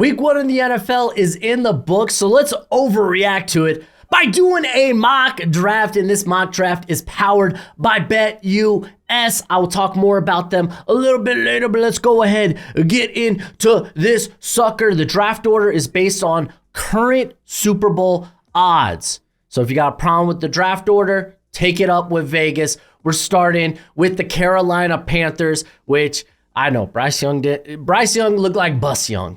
Week 1 in the NFL is in the books, so let's overreact to it by doing a mock draft, and this mock draft is powered by BetUS. I will talk more about them a little bit later, but let's go ahead and get into this sucker. The draft order is based on current Super Bowl odds. So if you got a problem with the draft order, take it up with Vegas. We're starting with the Carolina Panthers, which I know Bryce Young looked like Bus Young.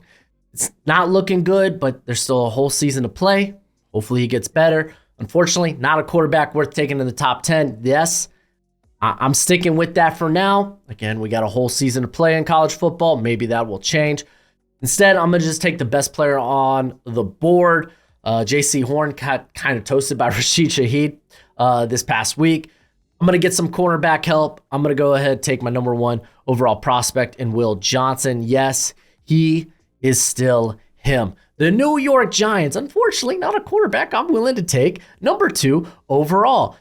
It's not looking good, but there's still a whole season to play. Hopefully he gets better. Unfortunately, not a quarterback worth taking in the top 10. Yes, I'm sticking with that for now. Again, we got a whole season to play in college football. Maybe that will change. Instead, I'm going to just take the best player on the board. J.C. Horn got kind of toasted by Rashid Shaheed this past week. I'm going to get some cornerback help. I'm going to go ahead and take my number 1 overall prospect in Will Johnson. Yes, he is still him. The New York Giants, unfortunately, not a quarterback I'm willing to take. Number 2 overall.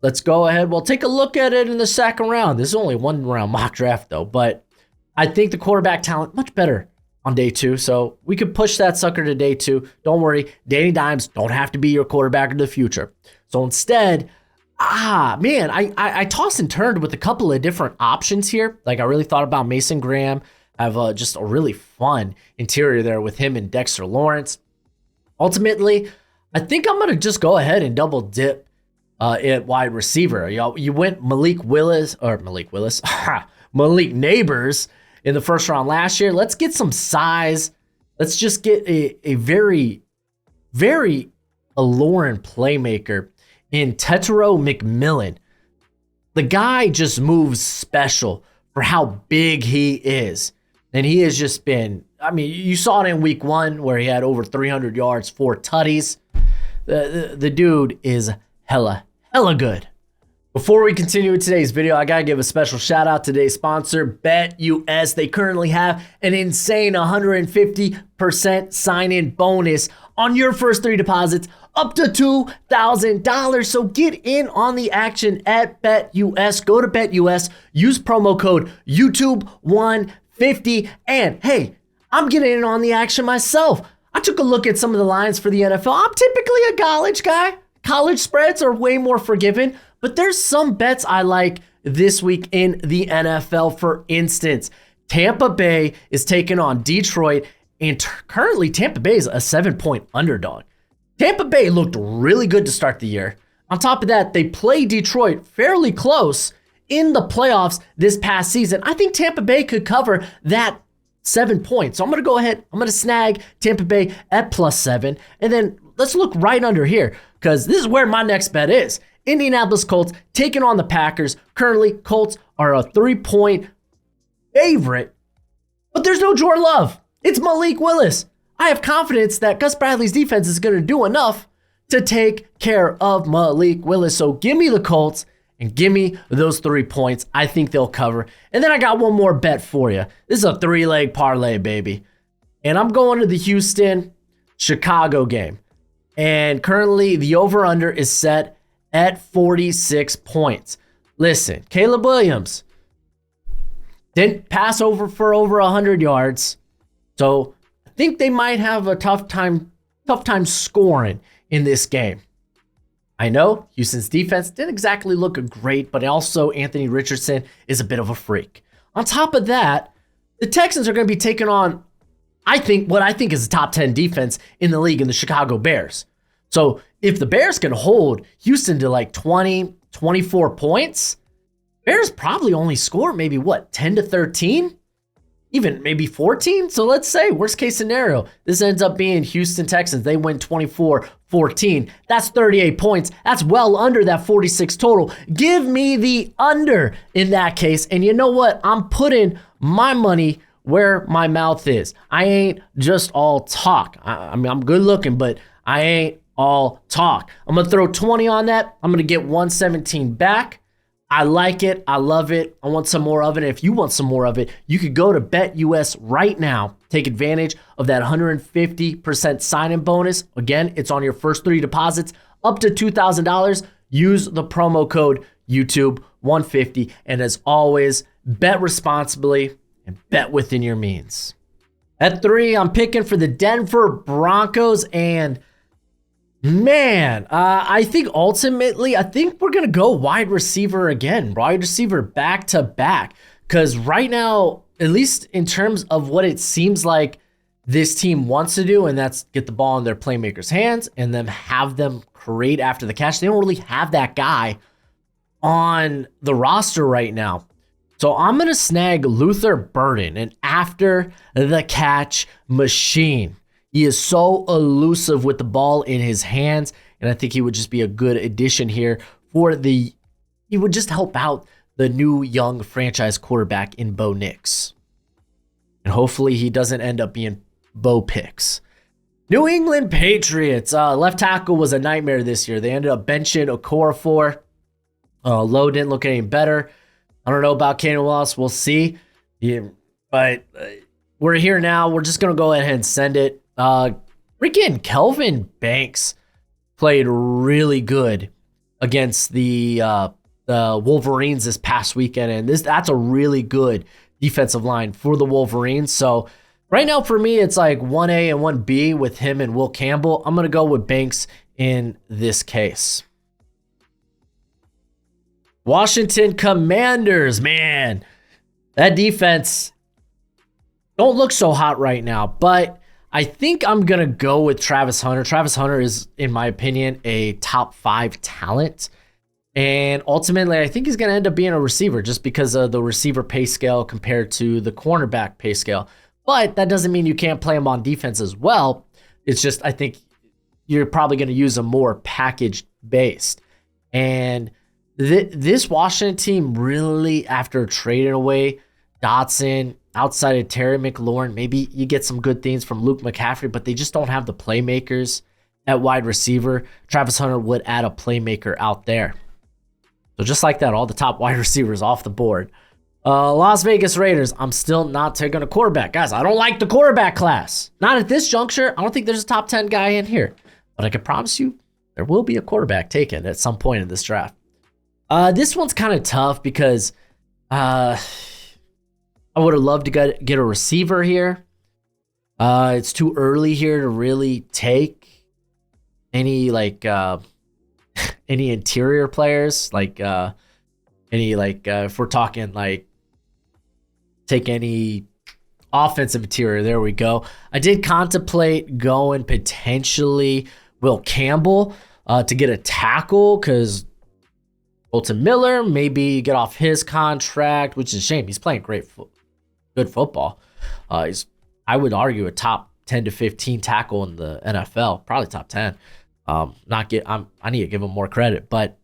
Let's go ahead. We'll take a look at it in the second round. This is only 1 round mock draft, though, but I think the quarterback talent much better on day 2, so we could push that sucker to day 2. Don't worry, Danny Dimes don't have to be your quarterback of the future. So instead, I tossed and turned with a couple of different options here. Like I really thought about Mason Graham. I have just a really fun interior there with him and Dexter Lawrence. Ultimately, I think I'm going to just go ahead and double dip at wide receiver. You went Malik Neighbors in the first round last year. Let's get some size. Let's just get a very, very alluring playmaker in Tetero McMillan. The guy just moves special for how big he is. And he has just been, you saw it in week 1 where he had over 300 yards, 4 tutties. The dude is hella good. Before we continue with today's video, I gotta give a special shout out to today's sponsor, BetUS. They currently have an insane 150% sign-in bonus on your first 3 deposits up to $2,000. So get in on the action at BetUS. Go to BetUS, use promo code YouTube150, and hey, I'm getting in on the action myself. I took a look at some of the lines for the NFL. I'm typically a college guy. College spreads are way more forgiving, but there's some bets I like this week in the NFL. For instance, Tampa Bay is taking on Detroit, and currently Tampa Bay is a 7-point underdog. Tampa Bay looked really good to start the year. On top of that, they play Detroit fairly close in the playoffs this past season. I think Tampa Bay could cover that 7 points. So I'm going to go ahead. I'm going to snag Tampa Bay at +7. And then let's look right under here because this is where my next bet is. Indianapolis Colts taking on the Packers. Currently, Colts are a 3-point favorite, but there's no Jordan Love. It's Malik Willis. I have confidence that Gus Bradley's defense is going to do enough to take care of Malik Willis. So give me the Colts and give me those 3 points. I think they'll cover. And then I got one more bet for you. This is a 3-leg parlay, baby. And I'm going to the Houston-Chicago game. And currently the over-under is set at 46 points. Listen, Caleb Williams didn't pass over for over 100 yards. So I think they might have a tough time scoring in this game. I know Houston's defense didn't exactly look great, but also Anthony Richardson is a bit of a freak. On top of that, the Texans are going to be taking on, what I think is a top 10 defense in the league in the Chicago Bears. So if the Bears can hold Houston to like 20, 24 points, Bears probably only score maybe 10 to 13? Even maybe 14. So let's say worst case scenario, this ends up being Houston Texans. They win 24-14. That's 38 points. That's well under that 46 total. Give me the under in that case. And you know what? I'm putting my money where my mouth is. I ain't just all talk. I'm good looking, but I ain't all talk. I'm going to throw 20 on that. I'm going to get 117 back. I like it. I love it. I want some more of it. And if you want some more of it, you could go to BetUS right now. Take advantage of that 150% sign-in bonus. Again, it's on your first 3 deposits up to $2,000. Use the promo code YouTube150. And as always, bet responsibly and bet within your means. At 3, I'm picking for the Denver Broncos, and man, I think ultimately, I think we're going to go wide receiver again, wide receiver back to back. Because right now, at least in terms of what it seems like this team wants to do, and that's get the ball in their playmakers' hands and then have them create after the catch. They don't really have that guy on the roster right now. So I'm going to snag Luther Burden, an after the catch machine. He is so elusive with the ball in his hands, and I think he would just be a good addition here for he would just help out the new young franchise quarterback in Bo Nix. And hopefully he doesn't end up being Bo Picks. New England Patriots. Left tackle was a nightmare this year. They ended up benching Okorafor. Lowe didn't look any better. I don't know about Kane Wallace. We'll see. Yeah, but we're here now. We're just going to go ahead and send it. Freaking Kelvin Banks played really good against the Wolverines this past weekend. And that's a really good defensive line for the Wolverines. So right now for me, it's like 1A and 1B with him and Will Campbell. I'm going to go with Banks in this case. Washington Commanders, man, that defense don't look so hot right now, but I think I'm going to go with Travis Hunter. Travis Hunter is, in my opinion, a top 5 talent. And ultimately, I think he's going to end up being a receiver just because of the receiver pay scale compared to the cornerback pay scale. But that doesn't mean you can't play him on defense as well. It's just I think you're probably going to use him more package based. And this Washington team really, after trading away Dotson, outside of Terry McLaurin, maybe you get some good things from Luke McCaffrey, but they just don't have the playmakers at wide receiver. Travis Hunter would add a playmaker out there. So just like that, all the top wide receivers off the board. Las Vegas Raiders, I'm still not taking a quarterback. Guys, I don't like the quarterback class. Not at this juncture. I don't think there's a top 10 guy in here. But I can promise you there will be a quarterback taken at some point in this draft. This one's kind of tough because I would have loved to get a receiver here. It's too early here to really take any any interior players, if we're talking like take any offensive interior. There we go. I did contemplate going potentially Will Campbell to get a tackle because Bolton Miller maybe get off his contract, which is a shame. He's playing good football. He's, I would argue, a top 10 to 15 tackle in the NFL, probably top 10. I need to give him more credit, but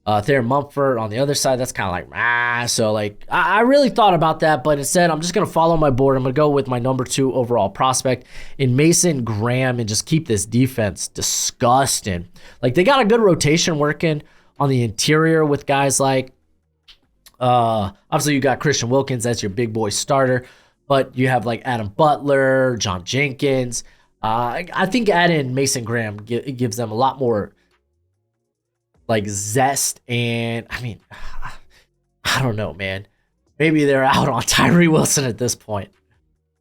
Thayer Mumford on the other side, that's kind of like, so like, I really thought about that, but instead I'm just going to follow my board. I'm going to go with my number 2 overall prospect in Mason Graham and just keep this defense disgusting. Like, they got a good rotation working on the interior with guys like, obviously you got Christian Wilkins as your big boy starter, but you have like Adam Butler, John Jenkins. I think adding Mason Graham gives them a lot more like zest, and I mean, I don't know, man. Maybe they're out on Tyree Wilson at this point.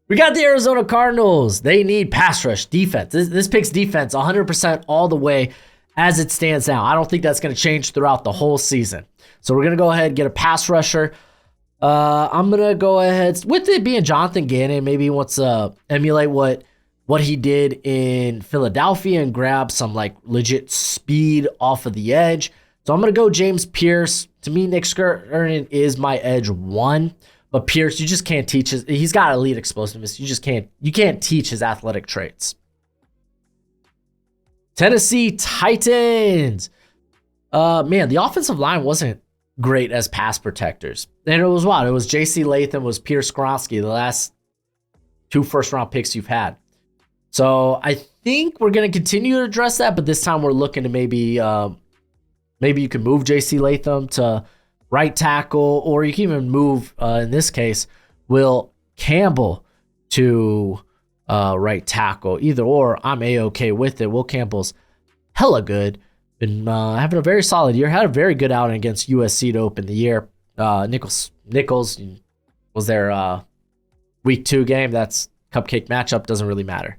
We got the Arizona Cardinals. They need pass rush defense. This pick's defense 100% all the way as it stands now. I don't think that's going to change throughout the whole season. So we're going to go ahead and get a pass rusher. I'm going to go ahead, with it being Jonathan Gannon, maybe he wants to emulate what he did in Philadelphia and grab some like legit speed off of the edge. So I'm going to go James Pierce. To me, Nick Skirton is my edge 1, but Pierce, you just can't teach he's got elite explosiveness. You can't teach his athletic traits. Tennessee Titans. Man, the offensive line wasn't great as pass protectors. And it was what? It was J.C. Latham, was Pierce Skronsky, the last 2 first-round picks you've had. So I think we're going to continue to address that, but this time we're looking to maybe you can move J.C. Latham to right tackle, or you can even move, in this case, Will Campbell to right tackle. Either or, I'm A-okay with it. Will Campbell's hella good. Been having a very solid year. Had a very good outing against USC to open the year. Nichols was their week 2 game. That's cupcake matchup, doesn't really matter.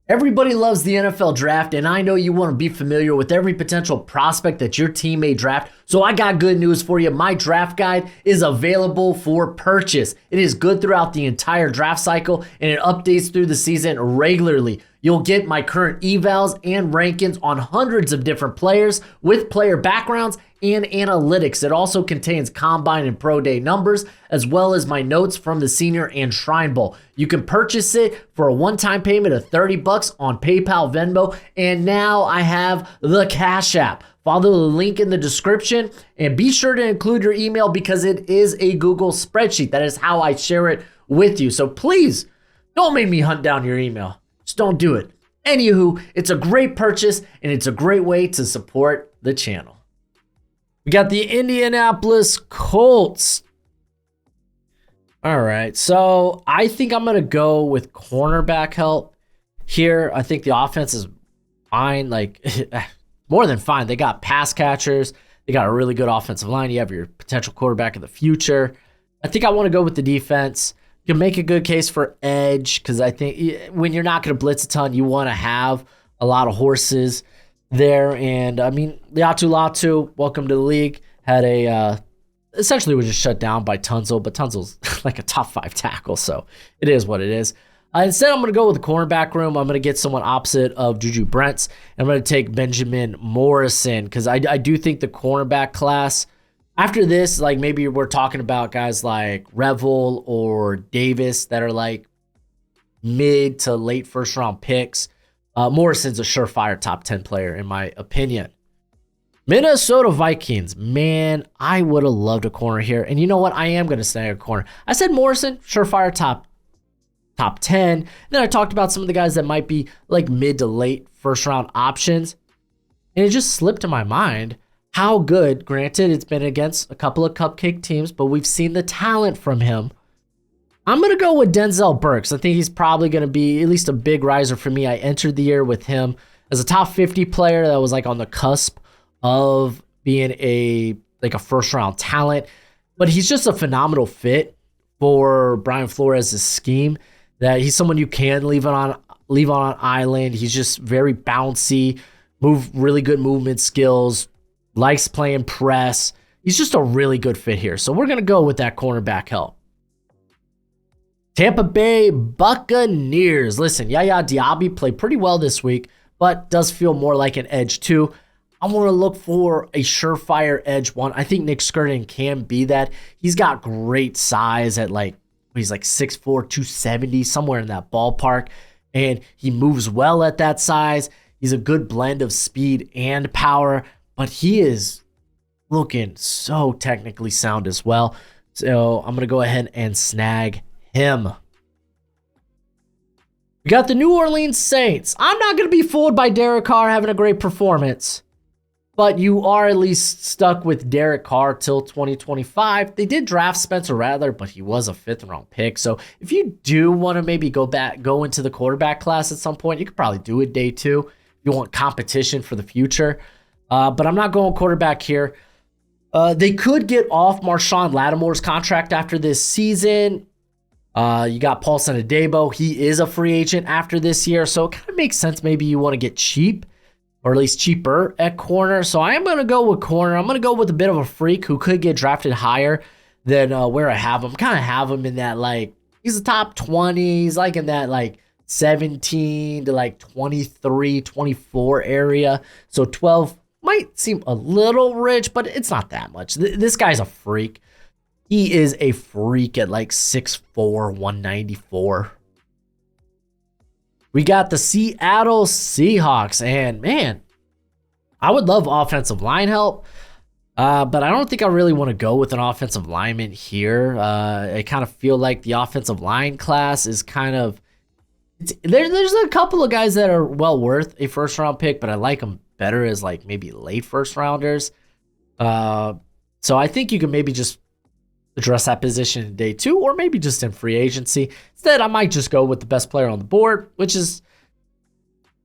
Everybody loves the NFL draft, and I know you want to be familiar with every potential prospect that your team may draft. So I got good news for you. My draft guide is available for purchase. It is good throughout the entire draft cycle, and it updates through the season regularly. You'll get my current evals and rankings on hundreds of different players with player backgrounds and analytics. It also contains combine and pro day numbers, as well as my notes from the Senior and Shrine Bowl. You can purchase it for a one-time payment of $30 on PayPal, Venmo, and now I have the Cash App. Follow the link in the description and be sure to include your email because it is a Google spreadsheet. That is how I share it with you. So please don't make me hunt down your email. Just don't do it. Anywho, it's a great purchase and it's a great way to support the channel. We got the Indianapolis Colts. All right, so I think I'm going to go with cornerback help here. I think the offense is fine, like more than fine. They got pass catchers. They got a really good offensive line. You have your potential quarterback of the future. I think I want to go with the defense. You can make a good case for edge because I think when you're not going to blitz a ton, you want to have a lot of horses there. And I mean, Liatu Latu, welcome to the league, had a essentially was just shut down by Tunzel, but Tunzel's like a top 5 tackle, so it is what it is. Instead, I'm going to go with the cornerback room. I'm going to get someone opposite of Juju Brents. I'm going to take Benjamin Morrison because I do think the cornerback class, after this, like maybe we're talking about guys like Revel or Davis that are like mid to late first round picks. Morrison's a surefire top 10 player in my opinion. Minnesota Vikings, man, I would have loved a corner here. And you know what? I am going to snag a corner. I said Morrison, surefire top 10. And then I talked about some of the guys that might be like mid to late first round options. And it just slipped to my mind how good, granted, it's been against a couple of cupcake teams, but we've seen the talent from him. I'm going to go with Denzel Burks. I think he's probably going to be at least a big riser for me. I entered the year with him as a top 50 player that was like on the cusp of being a first round talent, but he's just a phenomenal fit for Brian Flores' scheme. That he's someone you can leave on an island. He's just very bouncy, really good movement skills, likes playing press. He's just a really good fit here. So we're gonna go with that cornerback help. Tampa Bay Buccaneers. Listen, Yaya Diaby played pretty well this week, but does feel more like an edge too. I want to look for a surefire edge one. I think Nick Skirden can be that. He's got great size at he's like 6'4", 270, somewhere in that ballpark. And he moves well at that size. He's a good blend of speed and power, but he is looking so technically sound as well. So I'm going to go ahead and snag him. We got the New Orleans Saints. I'm not going to be fooled by Derek Carr having a great performance, but you are at least stuck with Derek Carr till 2025. They did draft Spencer Rattler, but he was a 5th round pick. So if you do want to maybe go into the quarterback class at some point, you could probably do it day 2 if you want competition for the future. But I'm not going quarterback here. They could get off Marshawn Lattimore's contract after this season. You got Paulson Adebo. He is a free agent after this year. So it kind of makes sense. Maybe you want to get cheap, or at least cheaper at corner. So I am going to go with corner. I'm going to go with a bit of a freak who could get drafted higher than where I have him. Kind of have him in that, he's a top 20. He's in that 17 to 23, 24 area. So 12 might seem a little rich, but it's not that much. This guy's a freak. He is a freak at 6'4", 194. We got the Seattle Seahawks, and man, I would love offensive line help, but I don't think I really want to go with an offensive lineman here. I kind of feel like the offensive line class is there's a couple of guys that are well worth a first round pick, but I like them better as maybe late first rounders. So I think you can maybe just address that position in day 2, or maybe just in free agency. Instead, I might just go with the best player on the board, which is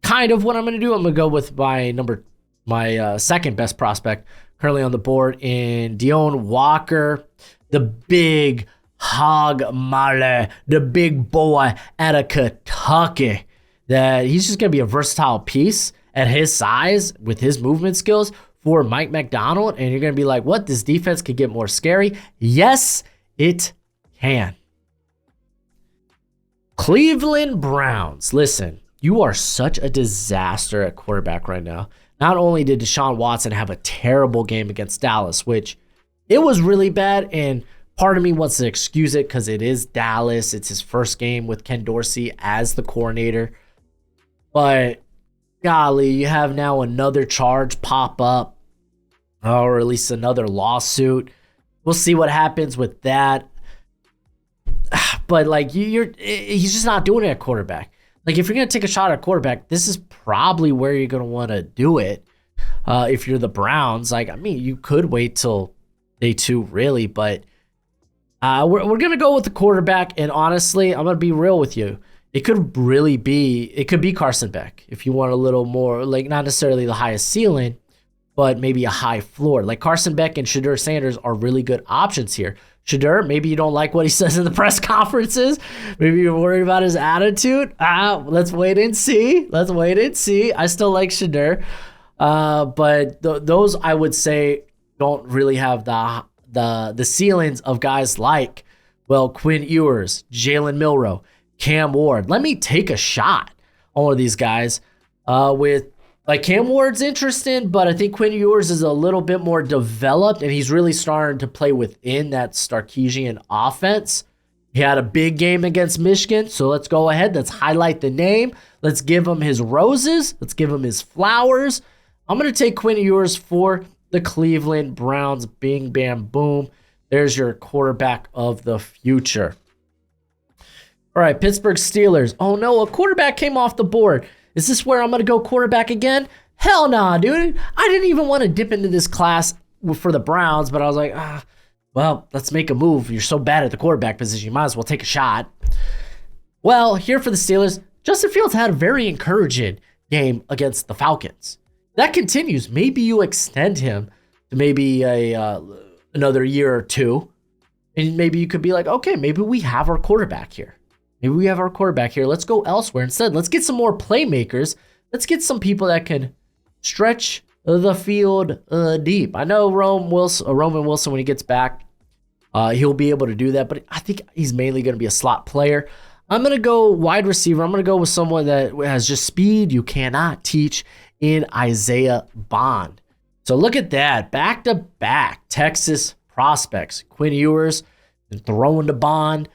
kind of what I'm going to do. I'm going to go with my second best prospect currently on the board in Deone Walker, the big Hog Marley, the big boy out of Kentucky. That he's just going to be a versatile piece at his size with his movement skills for Mike McDonald. And you're going to be like, what? This defense could get more scary? Yes, it can. Cleveland Browns. Listen, you are such a disaster at quarterback right now. Not only did Deshaun Watson have a terrible game against Dallas, which it was really bad, and part of me wants to excuse it because it is Dallas. It's his first game with Ken Dorsey as the coordinator. But golly, you have now another charge pop up, or at least another lawsuit. We'll see what happens with that. But like he's just not doing it at quarterback. Like if you're gonna take a shot at quarterback, this is probably where you're gonna want to do it. If you're the Browns, like I mean, you could wait till day 2, really, but we're gonna go with the quarterback. And honestly, I'm gonna be real with you. It could be Carson Beck if you want a little more, like not necessarily the highest ceiling, but maybe a high floor. Like Carson Beck and Shadur Sanders are really good options here. Shadur, maybe you don't like what he says in the press conferences. Maybe you're worried about his attitude. Let's wait and see. I still like Shadur. But those I would say don't really have the ceilings of guys like, well, Quinn Ewers, Jalen Milroe, Cam Ward. Let me take a shot on one of these guys with like Cam Ward's interesting, but I think Quinn Ewers is a little bit more developed, and he's really starting to play within that Sarkisian offense. He had a big game against Michigan, so let's go ahead. Let's highlight the name. Let's give him his roses. Let's give him his flowers. I'm going to take Quinn Ewers for the Cleveland Browns. Bing, bam, boom. There's your quarterback of the future. All right, Pittsburgh Steelers. Oh, no, a quarterback came off the board. Is this where I'm going to go quarterback again? Hell nah, dude. I didn't even want to dip into this class for the Browns, but I was like, well, let's make a move. You're so bad at the quarterback position, you might as well take a shot. Well, here for the Steelers, Justin Fields had a very encouraging game against the Falcons. That continues. Maybe you extend him to maybe another year or two, and maybe you could be like, okay, maybe we have our quarterback here. Let's go elsewhere instead. Let's get some more playmakers. Let's get some people that can stretch the field deep. I know Roman Wilson, when he gets back, he'll be able to do that, but I think he's mainly going to be a slot player. I'm going to go wide receiver. I'm going to go with someone that has just speed you cannot teach in Isaiah Bond. So look at that. Back-to-back Texas prospects. Quinn Ewers and throwing to Bond.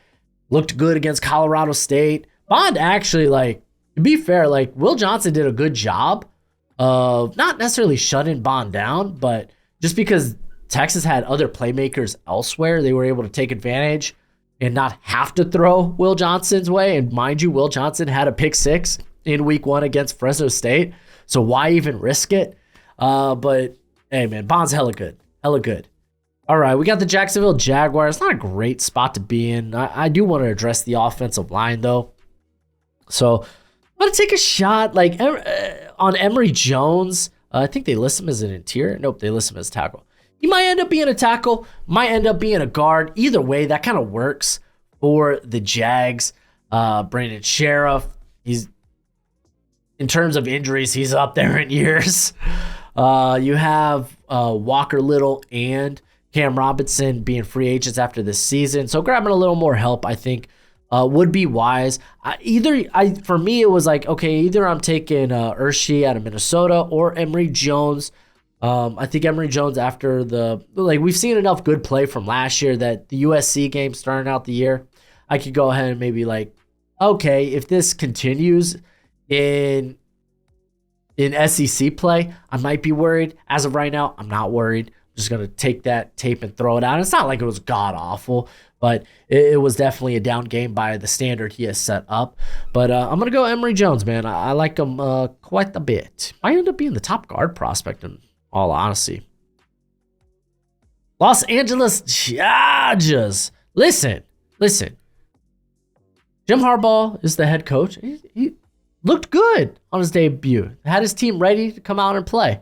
Looked good against Colorado State. Bond actually, like, to be fair, like, Will Johnson did a good job of not necessarily shutting Bond down, but just because Texas had other playmakers elsewhere, they were able to take advantage and not have to throw Will Johnson's way. And mind you, Will Johnson had a pick 6 in week 1 against Fresno State. So why even risk it? But, hey, man, Bond's hella good. All right, we got the Jacksonville Jaguars. Not a great spot to be in. I do want to address the offensive line, though. So I'm going to take a shot like on Emory Jones. I think they list him as an interior. Nope, they list him as tackle. He might end up being a tackle, might end up being a guard. Either way, that kind of works for the Jags. Brandon Sheriff, he's in terms of injuries, he's up there in years. You have Walker Little and Cam Robinson being free agents after this season. So grabbing a little more help, I think, would be wise. For me, it was like, okay, either I'm taking Urshi out of Minnesota or Emory Jones. I think Emory Jones after we've seen enough good play from last year that the USC game starting out the year, I could go ahead and maybe like, okay, if this continues in SEC play, I might be worried. As of right now, I'm not worried. Just going to take that tape and throw it out. It's not like it was god-awful, but it was definitely a down game by the standard he has set up. But I'm going to go Emory Jones, man. I like him quite a bit. Might end up being the top guard prospect in all honesty. Los Angeles Chargers. Listen. Jim Harbaugh is the head coach. He looked good on his debut. Had his team ready to come out and play.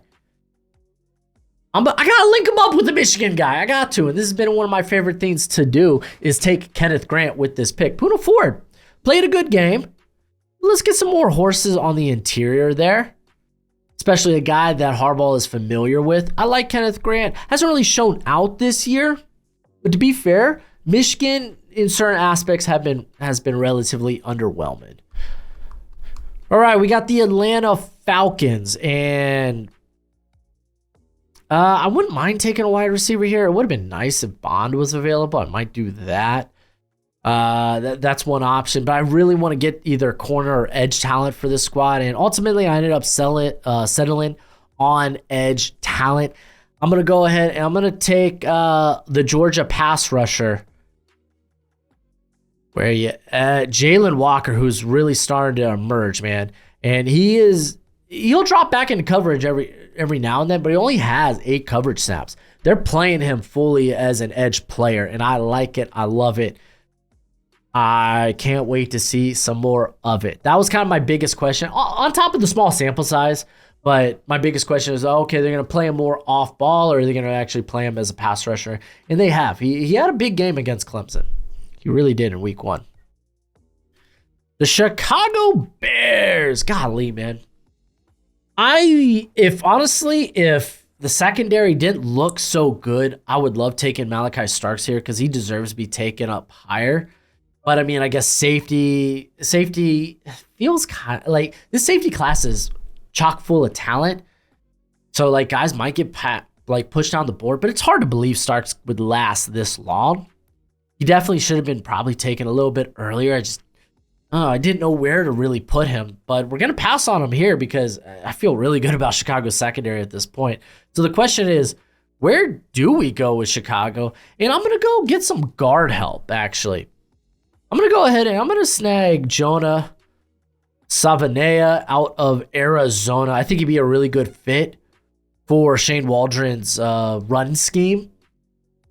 I gotta link him up with the Michigan guy. I got to. And this has been one of my favorite things to do is take Kenneth Grant with this pick. Poona Ford played a good game. Let's get some more horses on the interior there, especially a guy that Harbaugh is familiar with. I like Kenneth Grant. Hasn't really shown out this year, but to be fair, Michigan in certain aspects has been relatively underwhelming. All right, we got the Atlanta Falcons, and I wouldn't mind taking a wide receiver here. It would have been nice if Bond was available. I might do that. That's one option, but I really want to get either corner or edge talent for this squad, and ultimately I ended up settling on edge talent. I'm going to go ahead and I'm going to take the Georgia pass rusher. Where you Jalen Walker, who's really starting to emerge, man. And he'll drop back into coverage every now and then, but he only has 8 coverage snaps. They're playing him fully as an edge player, and I like it. I love it. I can't wait to see some more of it. That was kind of my biggest question, on top of the small sample size. But my biggest question is, okay, they're going to play him more off ball, or are they going to actually play him as a pass rusher? And they have. He had a big game against Clemson. He really did in week 1. The Chicago Bears. Golly, man. If the secondary didn't look so good, I would love taking Malachi Starks here because he deserves to be taken up higher. But I mean, I guess safety feels kind of like this safety class is chock full of talent. So like guys might get pushed down the board, but it's hard to believe Starks would last this long. He definitely should have been probably taken a little bit earlier. I didn't know where to really put him, but we're going to pass on him here because I feel really good about Chicago's secondary at this point. So the question is, where do we go with Chicago? And I'm going to go get some guard help, actually. I'm going to go ahead and I'm going to snag Jonah Savanea out of Arizona. I think he'd be a really good fit for Shane Waldron's run scheme.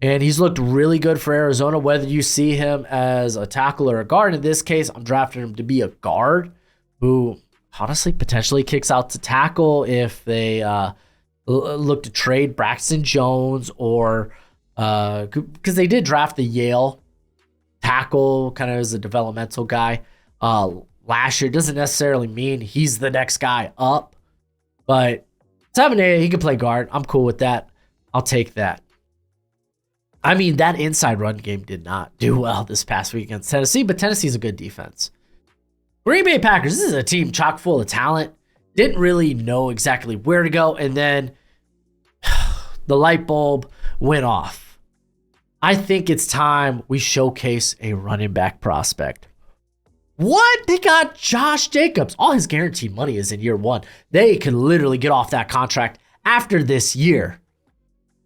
And he's looked really good for Arizona, whether you see him as a tackle or a guard. In this case, I'm drafting him to be a guard who honestly potentially kicks out to tackle if they look to trade Braxton Jones or because they did draft the Yale tackle kind of as a developmental guy last year. Doesn't necessarily mean he's the next guy up, but 7A, he can play guard. I'm cool with that. I'll take that. I mean, that inside run game did not do well this past week against Tennessee, but Tennessee's a good defense. Green Bay Packers, this is a team chock full of talent. Didn't really know exactly where to go, and then the light bulb went off. I think it's time we showcase a running back prospect. What? They got Josh Jacobs. All his guaranteed money is in year 1. They could literally get off that contract after this year.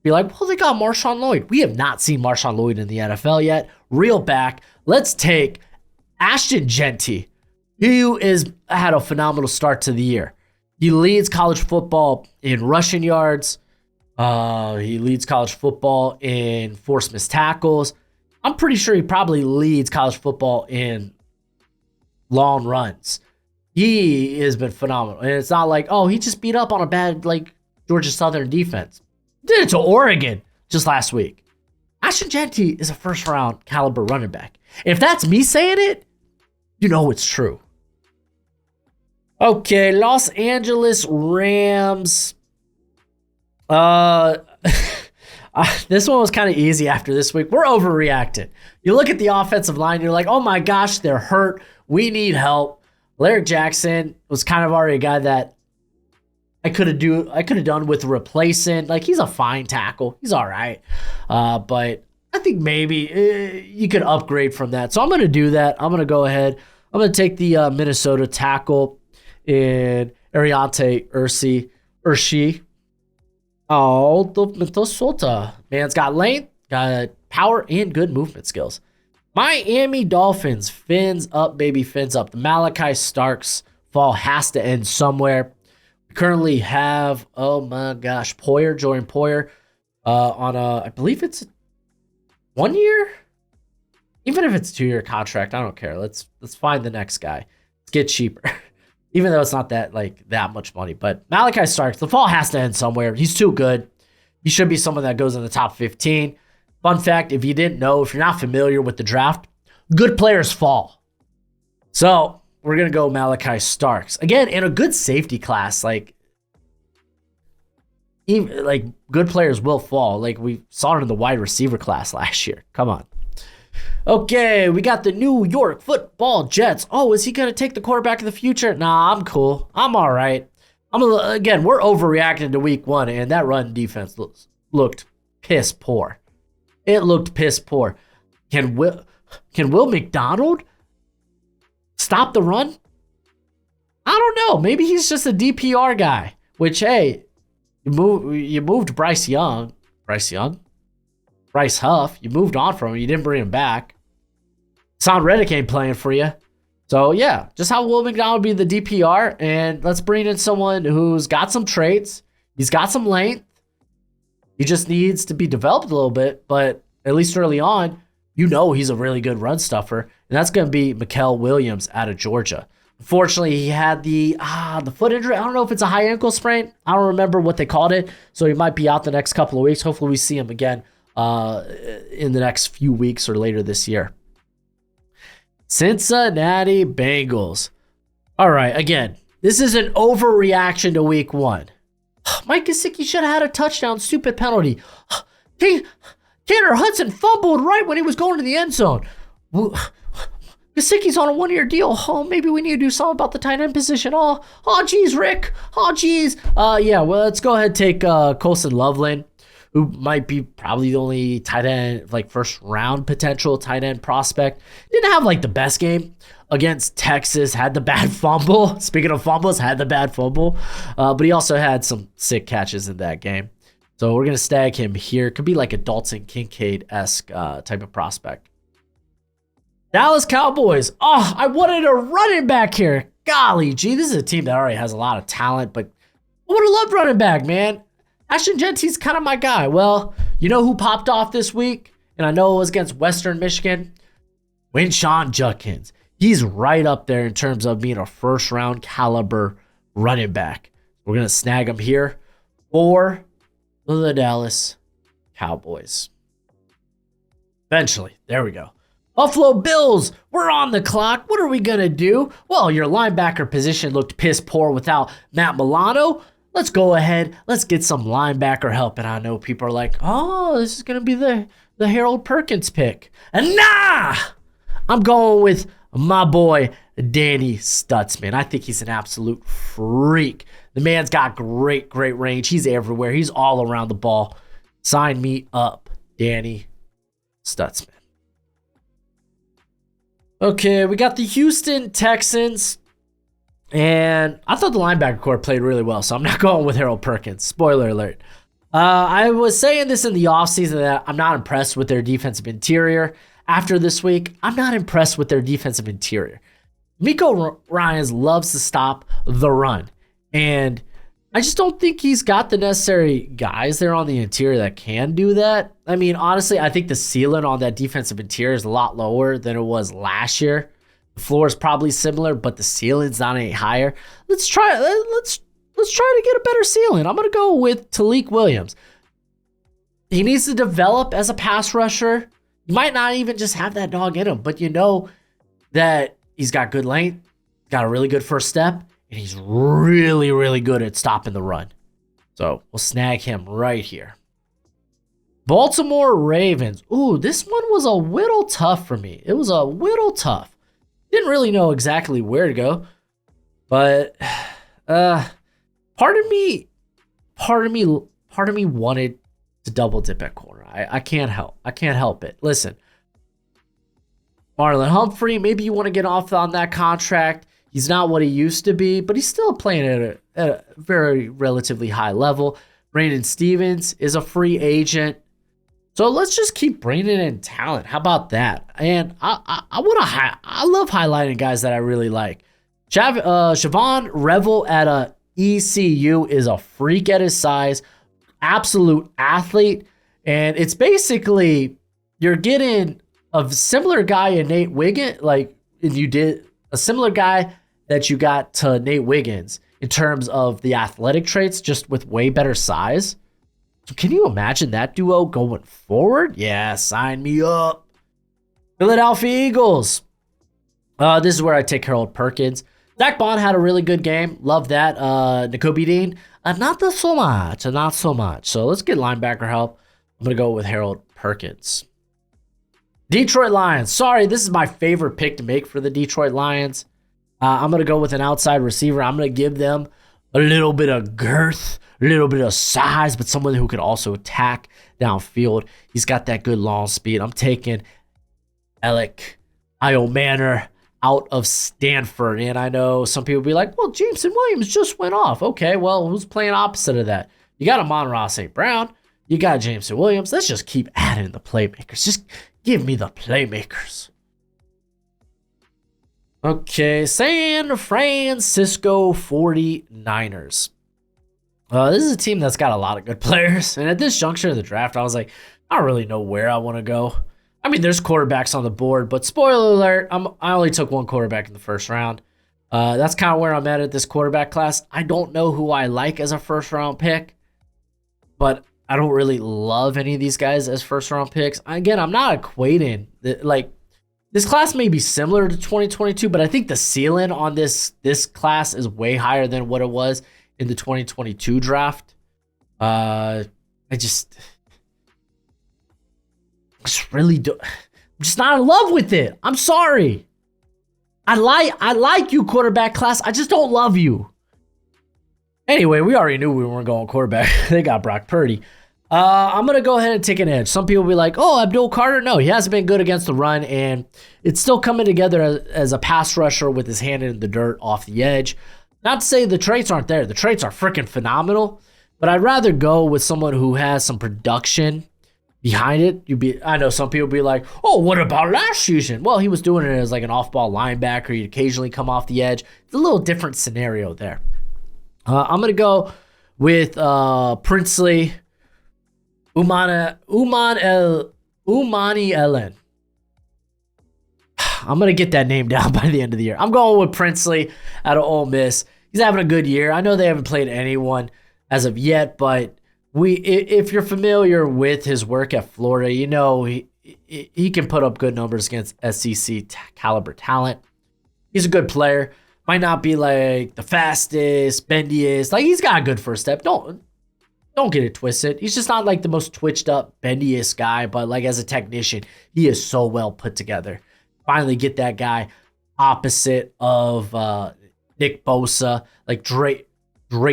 Be like, well, they got Marshawn Lloyd. We have not seen Marshawn Lloyd in the NFL yet. Reel back. Let's take Ashton Genty, who had a phenomenal start to the year. He leads college football in rushing yards. He leads college football in forced missed tackles. I'm pretty sure he probably leads college football in long runs. He has been phenomenal. And it's not like, oh, he just beat up on a bad Georgia Southern defense. Did it to Oregon just last week. Ashton Genty is a first-round caliber running back. If that's me saying it, you know it's true. Okay, Los Angeles Rams. This one was kind of easy after this week. We're overreacting. You look at the offensive line, you're like, oh my gosh, they're hurt. We need help. Larry Jackson was kind of already a guy that I could have done with replacing. He's a fine tackle. He's all right. But I think maybe you could upgrade from that. So I'm going to do that. I'm going to go ahead. I'm going to take the Minnesota tackle in Ariante Urshi. Oh, the Minnesota. Man's got length, got power, and good movement skills. Miami Dolphins. Fins up, baby. Fins up. The Malachi Starks fall has to end somewhere. Currently have, oh my gosh, Jordan Poyer on I believe it's 1 year? Even if it's a 2-year contract, I don't care. Let's find the next guy. Let's get cheaper. Even though it's not that much money. But Malachi Starks, the fall has to end somewhere. He's too good. He should be someone that goes in the top 15. Fun fact, if you didn't know, if you're not familiar with the draft, good players fall. So we're going to go Malachi Starks. Again, in a good safety class, like good players will fall. Like we saw it in the wide receiver class last year. Come on. Okay, we got the New York Football Jets. Oh, is he going to take the quarterback of the future? Nah, I'm cool. I'm all right. Again, we're overreacting to week 1, and that run defense looked piss poor. It looked piss poor. Can Will McDonald stop the run? I don't know. Maybe he's just a DPR guy, which, hey, you moved Bryce Huff. You moved on from him. You didn't bring him back. Son Reddick ain't playing for you. So, yeah, just have Will McDonald be the DPR, and let's bring in someone who's got some traits. He's got some length. He just needs to be developed a little bit, but at least early on, he's a really good run stuffer, and that's going to be Mikael Williams out of Georgia. Unfortunately, he had the foot injury. I don't know if it's a high ankle sprain. I don't remember what they called it, so he might be out the next couple of weeks. Hopefully, we see him again in the next few weeks or later this year. Cincinnati Bengals. All right, again, this is an overreaction to week 1. Mike Gesicki should have had a touchdown. Stupid penalty. Tanner Hudson fumbled right when he was going to the end zone. Gesicki's on a 1-year deal. Oh, maybe we need to do something about the tight end position. Oh, geez, Rick. Oh, geez. Yeah, well, let's go ahead and take Colson Loveland, who might be probably the only tight end, like first round potential tight end prospect. Didn't have like the best game against Texas, had the bad fumble. Speaking of fumbles, had the bad fumble. But he also had some sick catches in that game. So we're going to stag him here. Could be like a Dalton Kincaid-esque type of prospect. Dallas Cowboys. Oh, I wanted a running back here. Golly, gee, this is a team that already has a lot of talent, but I would have loved running back, man. Ashton Genty's kind of my guy. Well, you know who popped off this week? And I know it was against Western Michigan. Winshawn Judkins. He's right up there in terms of being a first-round caliber running back. We're going to snag him here for the Dallas Cowboys. Eventually. There we go. Buffalo Bills, we're on the clock. What are we going to do? Well, your linebacker position looked piss poor without Matt Milano. Let's go ahead. Let's get some linebacker help. And I know people are like, oh, this is going to be the Harold Perkins pick. And nah! I'm going with my boy, Danny Stutzman. I think he's an absolute freak. The man's got great range. He's everywhere. He's all around the ball. Sign me up, Danny Stutzman. Okay, we got the Houston Texans. And I thought the linebacker core played really well, so I'm not going with Harold Perkins. Spoiler alert. I was saying this in the offseason that I'm not impressed with their defensive interior. After this week, I'm not impressed with their defensive interior. Miko Ryans loves to stop the run. And I just don't think he's got the necessary guys there on the interior that can do that. I mean, honestly, I think the ceiling on that defensive interior is a lot lower than it was last year. The floor is probably similar, but the ceiling's not any higher. Let's try to get a better ceiling. I'm going to go with Talik Williams. He needs to develop as a pass rusher. He might not even just have that dog in him, but you know that he's got good length, got a really good first step, and he's really good at stopping the run. So we'll snag him right here. Baltimore Ravens. Ooh, this one was a whittle tough for me. It was a whittle tough. Didn't really know exactly where to go, but part of me wanted to double dip at corner. I can't help it. Listen, Marlon Humphrey, maybe you want to get off on that contract. He's not what he used to be, but he's still playing at a very relatively high level. Brandon Stevens is a free agent. So let's just keep bringing in talent. How about that? And I love highlighting guys that I really like. Siobhan Revel at a ECU is a freak at his size, absolute athlete, and it's basically you're getting a similar guy in Nate Wiggins, you did a similar guy that you got to Nate Wiggins in terms of the athletic traits, just with way better size. So can you imagine that duo going forward? Yeah, sign me up. Philadelphia Eagles. This is where I take Harold Perkins. Zach Bond had a really good game. Love that. Nakobe Dean, not so much. Not so much. So let's get linebacker help. I'm going to go with Harold Perkins. Detroit Lions. Sorry, this is my favorite pick to make for the Detroit Lions. I'm going to go with an outside receiver. I'm going to give them a little bit of girth, a little bit of size, but someone who could also attack downfield. He's got that good long speed. I'm taking Alec Iomanner out of Stanford. And I know some people be like, well, Jameson Williams just went off. Okay, well, who's playing opposite of that? You got Amon-Ra St. Brown. You got Jameson Williams. Let's just keep adding the playmakers. Just give me the playmakers. Okay, San Francisco 49ers. This is a team that's got a lot of good players. And at this juncture of the draft, I was like, I don't really know where I want to go. I mean, there's quarterbacks on the board, but spoiler alert, I only took one quarterback in the first round. That's kind of where I'm at this quarterback class. I don't know who I like as a first round pick, but I don't really love any of these guys as first round picks. Again, I'm not equating like this class may be similar to 2022, but I think the ceiling on this class is way higher than what it was in the 2022 draft. I'm just really I'm just not in love with it. I'm sorry. I like you, quarterback class. I just don't love you. Anyway, we already knew we weren't going quarterback. They got Brock Purdy. I'm going to go ahead and take an edge. Some people will be like, oh, Abdul Carter. No, he hasn't been good against the run, and it's still coming together as a pass rusher with his hand in the dirt off the edge. Not to say the traits aren't there. The traits are freaking phenomenal, but I'd rather go with someone who has some production behind it. I know some people be like, oh, what about last season? Well, he was doing it as like an off-ball linebacker. He'd occasionally come off the edge. It's a little different scenario there. I'm going to go with Princely Umani Ellen. I'm going to get that name down by the end of the year. I'm going with Princely out of Ole Miss. He's having a good year. I know they haven't played anyone as of yet, but if you're familiar with his work at Florida, you know he can put up good numbers against SEC caliber talent. He's a good player. Might not be like the fastest, bendiest. Like, he's got a good first step. Don't get it twisted. He's just not like the most twitched up, bendiest guy, but like as a technician, he is so well put together. Finally get that guy opposite of Nick Bosa. Like Drake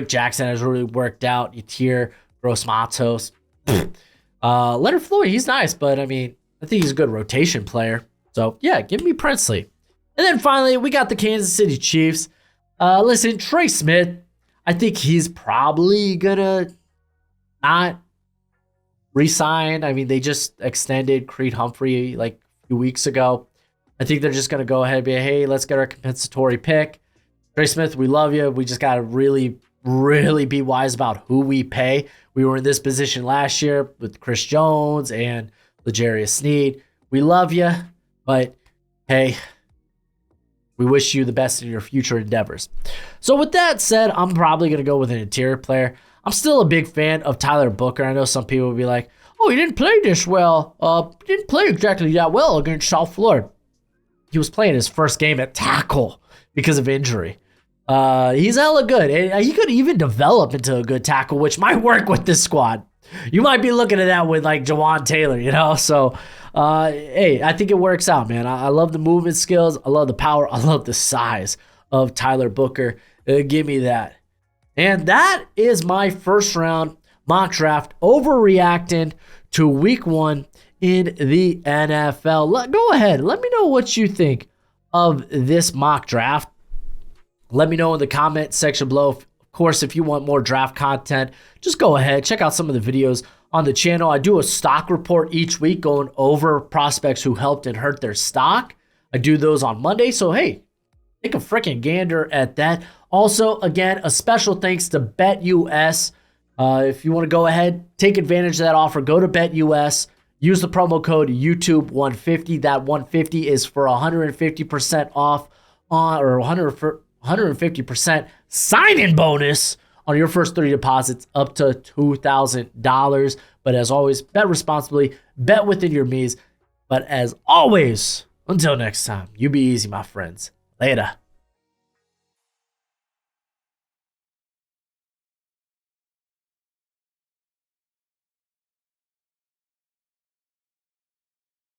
Jackson has really worked out. Yatir Gross-Matos. Leonard Floyd, he's nice, but I mean, I think he's a good rotation player. So yeah, give me Princely. And then finally, we got the Kansas City Chiefs. Listen, Trey Smith, I think he's probably gonna not re-sign. I mean, they just extended Creed Humphrey like a few weeks ago. I think they're just gonna go ahead and be, hey, let's get our compensatory pick. Trey Smith, we love you. We just gotta really, really be wise about who we pay. We were in this position last year with Chris Jones and L'Jarius Sneed. We love you, but hey, we wish you the best in your future endeavors. So with that said, I'm probably going to go with an interior player. I'm still a big fan of Tyler Booker. I know some people will be like, oh, he didn't play this well. He didn't play exactly that well against South Florida. He was playing his first game at tackle because of injury. He's hella good. And he could even develop into a good tackle, which might work with this squad. You might be looking at that with like Jawan Taylor, you know? So, hey, I think it works out, man. I love the movement skills. I love the power. I love the size of Tyler Booker. Give me that. And that is my first round mock draft, overreacting to week 1 in the NFL. Go ahead. Let me know what you think of this mock draft. Let me know in the comment section below. Of course, if you want more draft content, just go ahead. Check out some of the videos on the channel. I do a stock report each week going over prospects who helped and hurt their stock. I do those on Monday. So, hey, take a freaking gander at that. Also, again, a special thanks to BetUS. If you want to go ahead, take advantage of that offer. Go to BetUS. Use the promo code YouTube150. That 150 is for 150% off on, or 150% sign-in bonus on your first 30 deposits up to $2,000. But as always, bet responsibly, bet within your means. But as always, until next time, you be easy, my friends. Later.